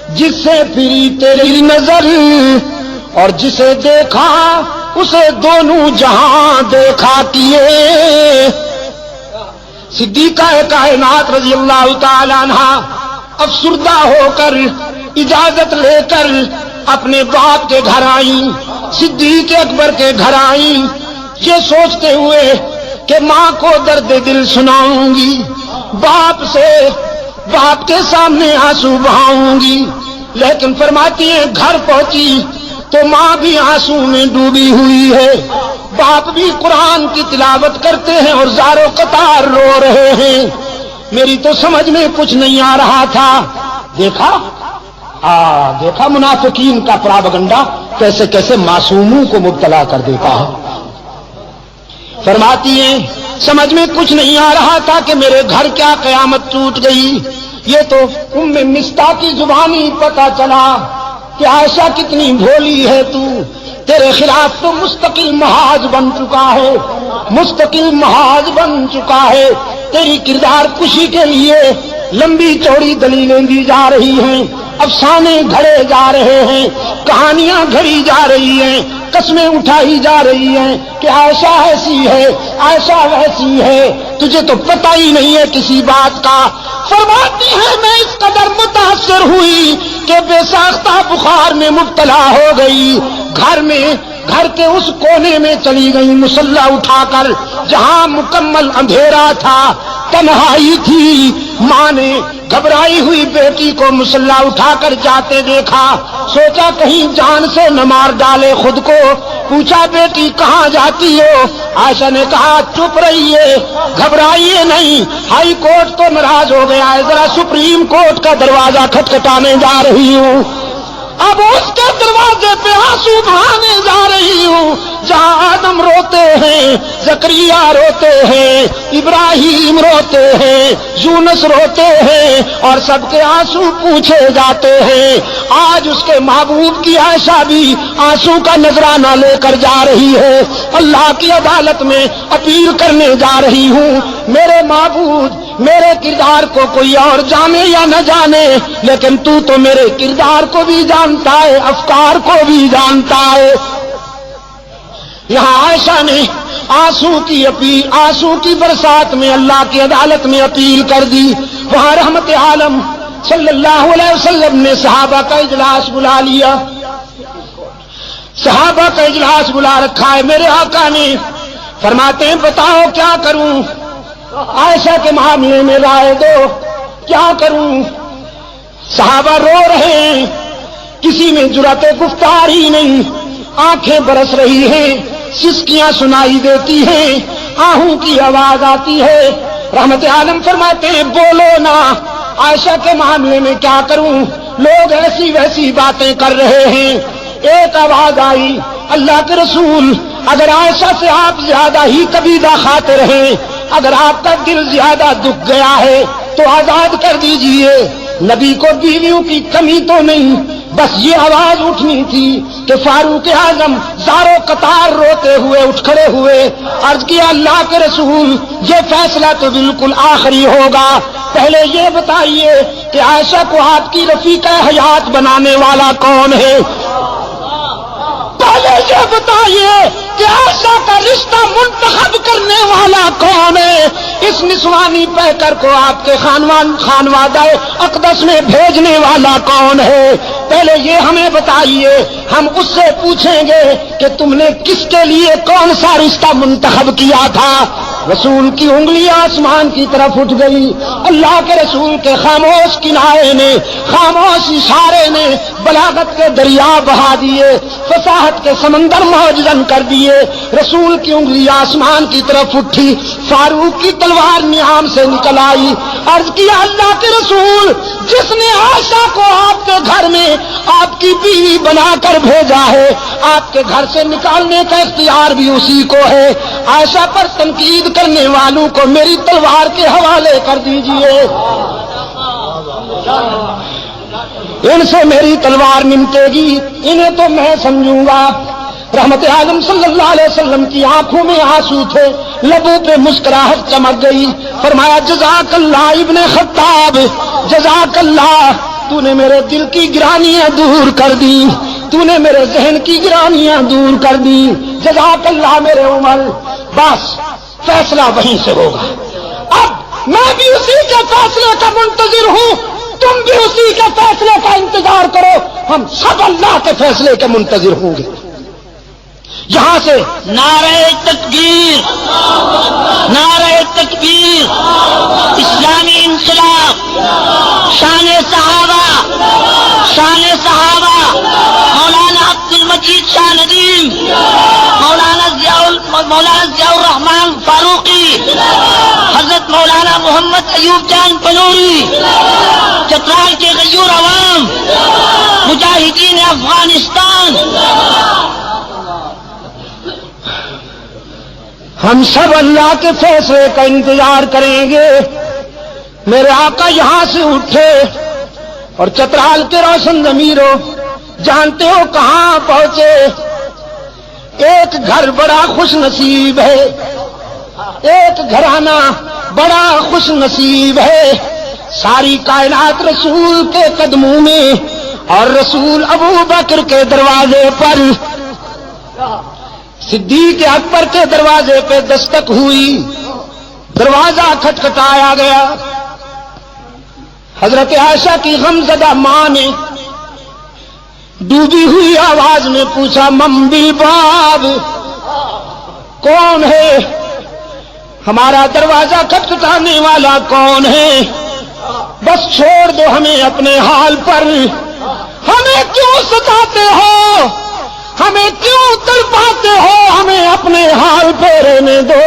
جس سے پھری تیری نظر اور جسے دیکھا اسے دونوں جہاں دیکھا کیے. صدیقہ کائنات رضی اللہ تعالی عنہا افسردہ ہو کر اجازت لے کر اپنے باپ کے گھر آئیں، صدیق اکبر کے گھر آئیں، یہ سوچتے ہوئے کہ ماں کو درد دل سناؤں گی، باپ کے سامنے آنسو بہاؤں گی. لیکن فرماتی ہیں گھر پہنچی تو ماں بھی آنسو میں ڈوبی ہوئی ہے، باپ بھی قرآن کی تلاوت کرتے ہیں اور زارو قطار رو رہے ہیں. میری تو سمجھ میں کچھ نہیں آ رہا تھا. دیکھا منافقین کا پراپگنڈا کیسے کیسے معصوموں کو مبتلا کر دیتا ہے. فرماتی ہیں سمجھ میں کچھ نہیں آ رہا تھا کہ میرے گھر کیا قیامت ٹوٹ گئی. یہ تو ام مستاح کی زبانی پتہ چلا کہ عائشہ کتنی بھولی ہے تو، تیرے خلاف تو مستقل محاذ بن چکا ہے، مستقل محاذ بن چکا ہے. تیری کردار کشی کے لیے لمبی چوڑی دلیلیں دی جا رہی ہیں، افسانے گھڑے جا رہے ہیں، کہانیاں گھڑی جا رہی ہیں، قسمیں اٹھائی جا رہی ہیں کہ عائشہ ایسی ہے، عائشہ ویسی ہے. تجھے تو پتہ ہی نہیں ہے کسی بات کا. فرماتی ہے میں اس قدر متاثر ہوئی کہ بے ساختہ بخار میں مبتلا ہو گئی. گھر کے اس کونے میں چلی گئی مصلی اٹھا کر جہاں مکمل اندھیرا تھا، تنہائی تھی. ماں نے گھبرائی ہوئی بیٹی کو مصلی اٹھا کر جاتے دیکھا، سوچا کہیں جان سے نہ مار ڈالے خود کو. پوچھا بیٹی کہاں جاتی ہو؟ عائشہ نے کہا چپ رہیے، گھبرائیے نہیں، ہائی کورٹ تو ناراض ہو گیا ہے، ذرا سپریم کورٹ کا دروازہ کھٹکھٹانے جا رہی ہوں. اب اس کے دروازے پہ آنسو بہانے جا رہی ہوں جہاں آدم روتے ہیں، زکریا روتے ہیں، ابراہیم روتے ہیں، یونس روتے ہیں اور سب کے آنسو پوچھے جاتے ہیں. آج اس کے محبوب کی عائشہ بھی آنسو کا نذرانہ لے کر جا رہی ہے، اللہ کی عدالت میں اپیل کرنے جا رہی ہوں. میرے معبود میرے کردار کو کوئی اور جانے یا نہ جانے، لیکن تو میرے کردار کو بھی جانتا ہے، افکار کو بھی جانتا ہے. یہاں عائشہ نے آنسو کی برسات میں اللہ کی عدالت میں اپیل کر دی. وہاں رحمت عالم صلی اللہ علیہ وسلم نے صحابہ کا اجلاس بلا لیا، صحابہ کا اجلاس بلا رکھا ہے. میرے آقا نے فرماتے ہیں بتاؤ کیا کروں، عائشہ کے معاملے میں رائے دو، کیا کروں. صحابہ رو رہے ہیں، کسی میں جرأت گفتار ہی نہیں، آنکھیں برس رہی ہیں، سسکیاں سنائی دیتی ہیں، آہوں کی آواز آتی ہے. رحمت عالم فرماتے ہیں بولو نا، عائشہ کے معاملے میں کیا کروں، لوگ ایسی ویسی باتیں کر رہے ہیں. ایک آواز آئی اللہ کے رسول اگر عائشہ سے آپ زیادہ ہی کبیدہ خاطر ہیں، اگر آپ کا دل زیادہ دکھ گیا ہے تو آزاد کر دیجئے. نبی کو بیویوں کی کمی تو نہیں، بس یہ آواز اٹھنی تھی کہ فاروق اعظم زارو قطار روتے ہوئے اٹھ کھڑے ہوئے، عرض کیا اللہ کے رسول یہ فیصلہ تو بالکل آخری ہوگا، پہلے یہ بتائیے کہ عائشہ کو آپ کی رفیقہ حیات بنانے والا کون ہے. پہلے یہ بتائیے کہ عائشہ کا رشتہ منتخب کرنے والا کون ہے، اس نسوانی پیکر کو آپ کے خانوادہ اقدس میں بھیجنے والا کون ہے. پہلے یہ ہمیں بتائیے، ہم اس سے پوچھیں گے کہ تم نے کس کے لیے کون سا رشتہ منتخب کیا تھا. رسول کی انگلی آسمان کی طرف اٹھ گئی. اللہ کے رسول کے خاموش کنارے نے، خاموش اشارے نے بلاغت کے دریا بہا دیے، فصاحت کے سمندر موجزن کر دیے. رسول کی انگلی آسمان کی طرف اٹھی، فاروق کی تلوار نیام سے نکل آئی. عرض کیا اللہ کے رسول جس نے عائشہ کو آپ کے گھر میں آپ کی بیوی بنا کر بھیجا ہے، آپ کے گھر سے نکالنے کا اختیار بھی اسی کو ہے. عائشہ پر تنقید کرنے والوں کو میری تلوار کے حوالے کر دیجئے، ان سے میری تلوار نمٹے گی، انہیں تو میں سمجھوں گا. رحمت عالم صلی اللہ علیہ وسلم کی آنکھوں میں آنسو تھے، لبوں پہ مسکراہٹ چمک گئی. فرمایا جزاک اللہ ابن خطاب، جزاک اللہ تو نے میرے دل کی گرانیاں دور کر دی، تو نے میرے ذہن کی گرانیاں دور کر دی، جزاک اللہ میرے عمر۔ بس فیصلہ وہیں سے ہوگا۔ اب میں بھی اسی کے فیصلے کا منتظر ہوں، تم بھی اسی کے فیصلے کا انتظار کرو، ہم سب اللہ کے فیصلے کے منتظر ہوں گے۔ یہاں سے نعرہ تکبیر، نعرہ تکبیر، اسلامی انقلاب، شان صحابہ، شان صحابہ، مولانا عبد المجید شاہ ندیم، مولانا ضیاء الرحمان فاروقی، حضرت مولانا محمد ایوب جان پنوری، چترال کے غیور عوام، مجاہدین افغانستان، ہم سب اللہ کے فیصلے کا انتظار کریں گے۔ میرے آقا یہاں سے اٹھے اور چترال کے روشن ضمیروں جانتے ہو کہاں پہنچے؟ ایک گھر بڑا خوش نصیب ہے، ایک گھرانہ بڑا خوش نصیب ہے، ساری کائنات رسول کے قدموں میں اور رسول ابو بکر کے دروازے پر، صدیق اکبر کے دروازے پہ دستک ہوئی، دروازہ کھٹکھٹایا گیا۔ حضرت عائشہ کی غمزدہ ماں نے ڈوبی ہوئی آواز میں پوچھا، من بالباب، کون ہے؟ ہمارا دروازہ کھٹکھٹانے والا کون ہے؟ بس چھوڑ دو ہمیں اپنے حال پر، ہمیں کیوں ستاتے ہو، ہمیں کیوں تڑپاتے ہو، ہمیں اپنے حال پہ رہنے دو۔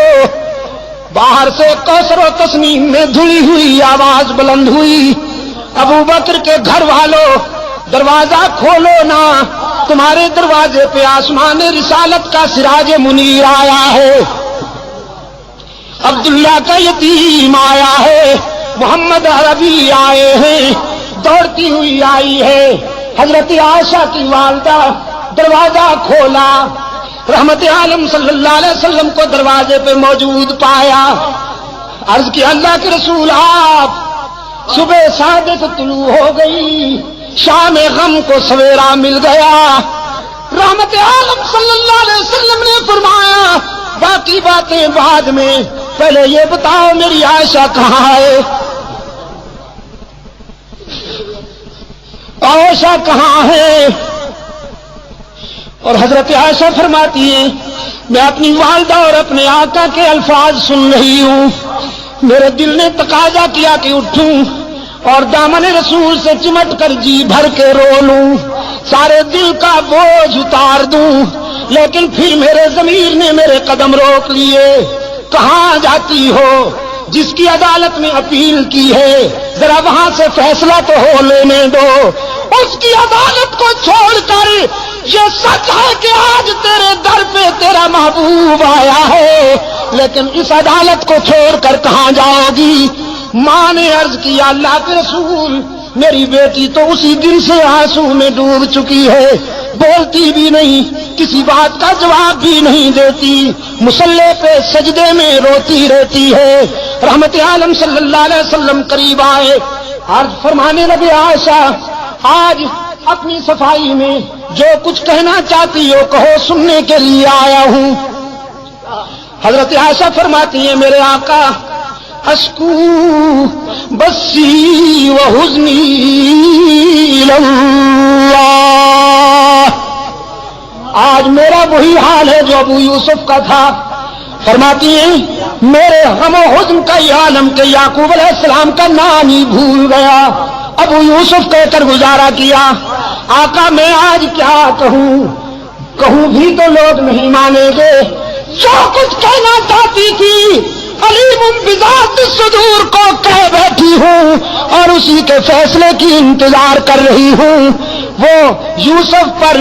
باہر سے کوثر و تسنیم میں دھلی ہوئی آواز بلند ہوئی، ابو بکر کے گھر والوں دروازہ کھولو نا، تمہارے دروازے پہ آسمان رسالت کا سراج منیر آیا ہے، عبداللہ کا یتیم آیا ہے، محمد عربی آئے ہیں، دوڑتی ہوئی آئی ہے۔ حضرت عائشہ کی والدہ دروازہ کھولا، رحمت عالم صلی اللہ علیہ وسلم کو دروازے پہ موجود پایا، عرض کی اللہ کے رسول آپ، صبح صادق طلوع ہو گئی، شام غم کو سویرا مل گیا۔ رحمت عالم صلی اللہ علیہ وسلم نے فرمایا باقی باتیں بعد میں، پہلے یہ بتاؤ میری عائشہ کہاں ہے؟ عائشہ کہاں ہے؟ اور حضرت عائشہ فرماتی ہیں میں اپنی والدہ اور اپنے آقا کے الفاظ سن رہی ہوں، میرے دل نے تقاضا کیا کہ اٹھوں اور دامن رسول سے چمٹ کر جی بھر کے رو لوں، سارے دل کا بوجھ اتار دوں، لیکن پھر میرے ضمیر نے میرے قدم روک لیے۔ کہاں جاتی ہو؟ جس کی عدالت میں اپیل کی ہے ذرا وہاں سے فیصلہ تو ہو لینے دو، اس کی عدالت کو چھوڑ کر یہ سچ ہے کہ آج تیرے در پہ تیرا محبوب آیا ہے، لیکن اس عدالت کو چھوڑ کر کہاں جاؤ گی؟ ماں نے عرض کیا اللہ کے رسول میری بیٹی تو اسی دن سے آنسو میں ڈوب چکی ہے، بولتی بھی نہیں، کسی بات کا جواب بھی نہیں دیتی، مصلی پہ سجدے میں روتی رہتی ہے۔ رحمت عالم صلی اللہ علیہ وسلم قریب آئے، عرض فرمانے لگے عائشہ آج اپنی صفائی میں جو کچھ کہنا چاہتی ہو کہو، سننے کے لیے آیا ہوں۔ حضرت عائشہ فرماتی ہیں میرے آقا اشکو بسی و حزنی اللہ، آج میرا وہی حال ہے جو ابو یوسف کا تھا۔ فرماتی ہیں میرے غم و حزن کا یہ عالم کہ یعقوب علیہ السلام کا نام ہی بھول گیا، ابو یوسف کہہ کر گزارا کیا۔ آقا میں آج کیا کہوں بھی تو لوگ نہیں مانیں گے، جو کچھ کہنا چاہتی تھی علیم بذات الصدور کو کہہ بیٹھی ہوں اور اسی کے فیصلے کی انتظار کر رہی ہوں۔ وہ یوسف پر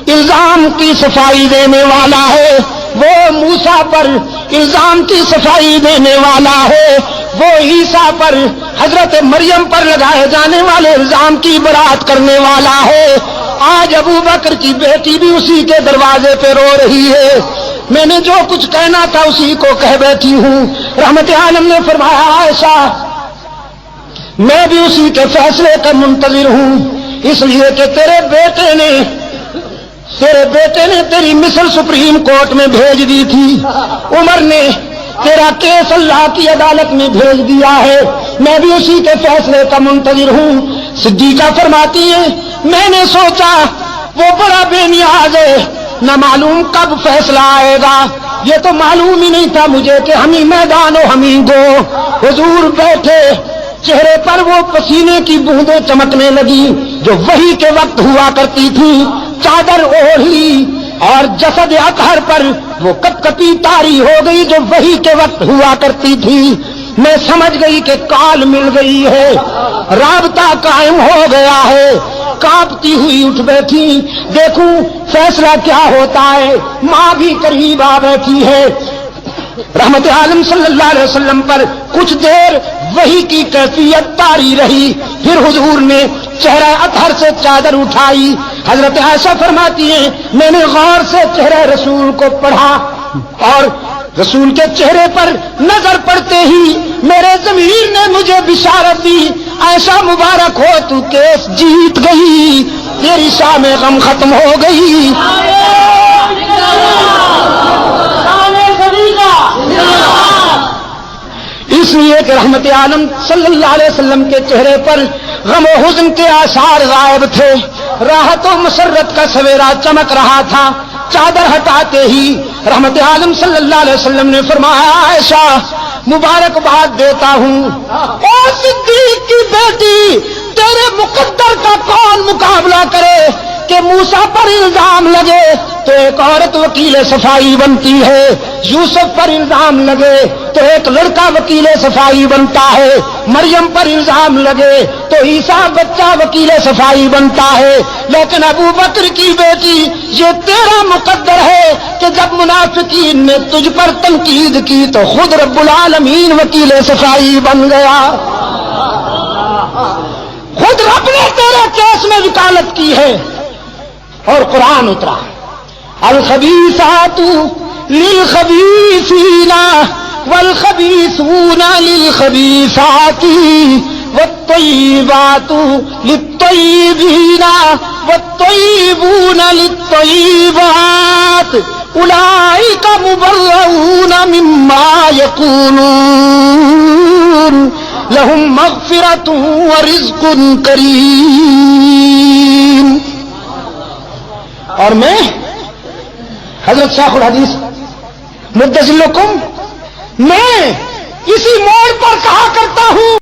الزام کی صفائی دینے والا ہے، وہ موسیٰ پر الزام کی صفائی دینے والا ہے، وہ عیسیٰ پر حضرت مریم پر لگائے جانے والے الزام کی برات کرنے والا ہے۔ آج ابو بکر کی بیٹی بھی اسی کے دروازے پہ رو رہی ہے، میں نے جو کچھ کہنا تھا اسی کو کہہ بیٹھی ہوں۔ رحمت عالم نے فرمایا عائشہ میں بھی اسی کے فیصلے کا منتظر ہوں، اس لیے کہ تیرے بیٹے نے تیری مصر سپریم کورٹ میں بھیج دی تھی، عمر نے تیرا کیس اللہ کی عدالت میں بھیج دیا ہے، میں بھی اسی کے فیصلے کا منتظر ہوں۔ صدیقہ فرماتی ہے میں نے سوچا وہ بڑا بے نیاز ہے، نہ معلوم کب فیصلہ آئے گا، یہ تو معلوم ہی نہیں تھا مجھے کہ ہمیں میدان و ہمیں گو۔ حضور بیٹھے، چہرے پر وہ پسینے کی بوندیں چمکنے لگی جو وحی کے وقت ہوا کرتی تھی، چادر اوڑھ لی اور جسد اطہر پر وہ کپکپی طاری ہو گئی جو وحی کے وقت ہوا کرتی تھی۔ میں سمجھ گئی کہ کال مل گئی ہے، رابطہ قائم ہو گیا ہے، کانپتی ہوئی اٹھ بیٹھی، دیکھوں فیصلہ کیا ہوتا ہے۔ ماں بھی قریب آ بیٹھی ہے۔ رحمت عالم صلی اللہ علیہ وسلم پر کچھ دیر وحی کی کیفیت طاری رہی، پھر حضور نے چہرہ اطہر سے چادر اٹھائی۔ حضرت عائشہ فرماتی ہیں میں نے غور سے چہرہ رسول کو پڑھا اور رسول کے چہرے پر نظر پڑتے ہی میرے ضمیر نے مجھے بشارت دی، عائشہ مبارک ہو تو کیس جیت گئی، تیری شام غم ختم ہو گئی۔ اس لیے کہ رحمت عالم صلی اللہ علیہ وسلم کے چہرے پر غم و حزن کے آثار غائب تھے، راحت و مسرت کا سویرا چمک رہا تھا۔ چادر ہٹاتے ہی رحمت عالم صلی اللہ علیہ وسلم نے فرمایا عائشہ مبارکباد دیتا ہوں، اے صدیق کی بیٹی، تیرے مقدر کا کون مقابلہ کرے کہ موسیٰ پر الزام لگے تو ایک عورت وکیل صفائی بنتی ہے، یوسف پر الزام لگے تو ایک لڑکا وکیل صفائی بنتا ہے، مریم پر الزام لگے تو عیسیٰ بچہ وکیل صفائی بنتا ہے، لیکن ابو بکر کی بیٹی یہ تیرا مقدر ہے کہ جب منافقین نے تجھ پر تنقید کی تو خود رب العالمین وکیل صفائی بن گیا، خود رب نے تیرے کیس میں وکالت کی ہے۔ اور قرآن اترا الخبیثات للخبیثین والخبیثون للخبیثات والطیبات للطیبین والطیبون للطیبات اولئک مبرؤون مما یقولون لهم مغفرۃ ورزق کریم۔ اور میں حضرت شیخ الحدیث مدظلکم میں اسی موڑ پر کہا کرتا ہوں